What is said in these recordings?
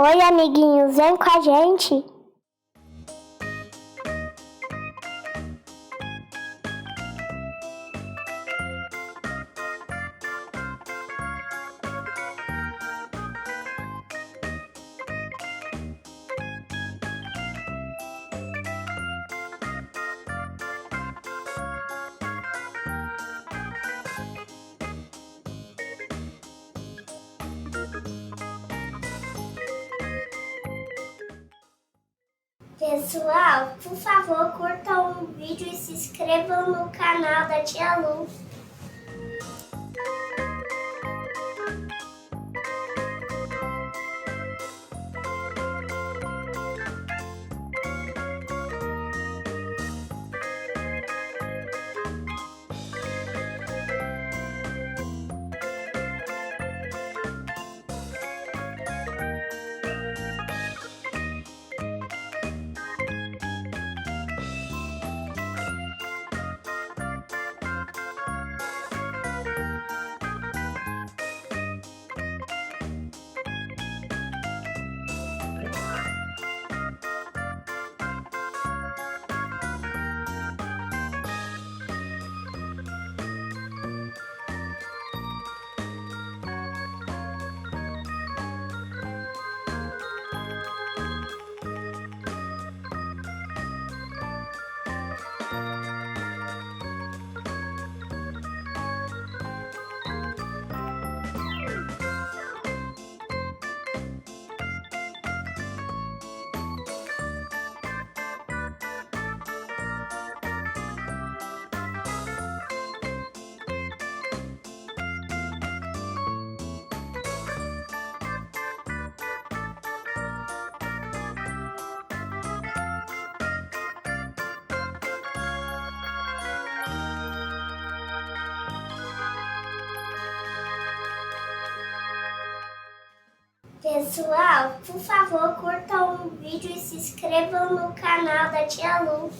Oi, amiguinhos, vem com a gente. Pessoal, por favor, curtam o vídeo e se inscrevam no canal da Tia Lu. Pessoal, por favor, curtam o vídeo e se inscrevam no canal da Tia Lu.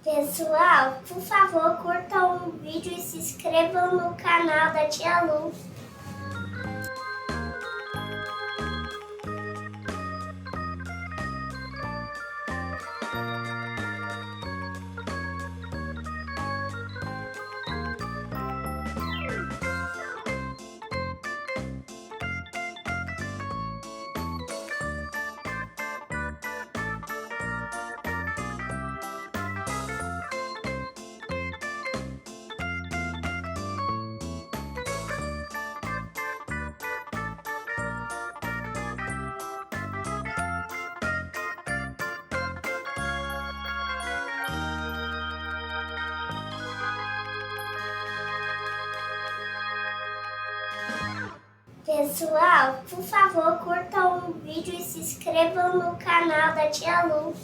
Pessoal, por favor, curtam o vídeo e se inscrevam no canal da Tia Lu. Pessoal, por favor, curtam o vídeo e se inscrevam no canal da Tia Lu.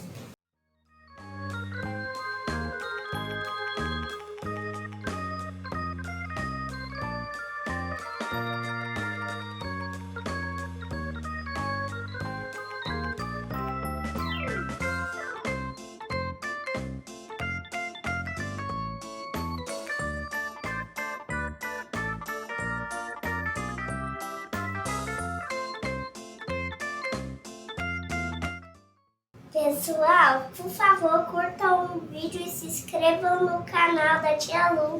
Pessoal, por favor, curtam o vídeo e se inscrevam no canal da Tia Lu.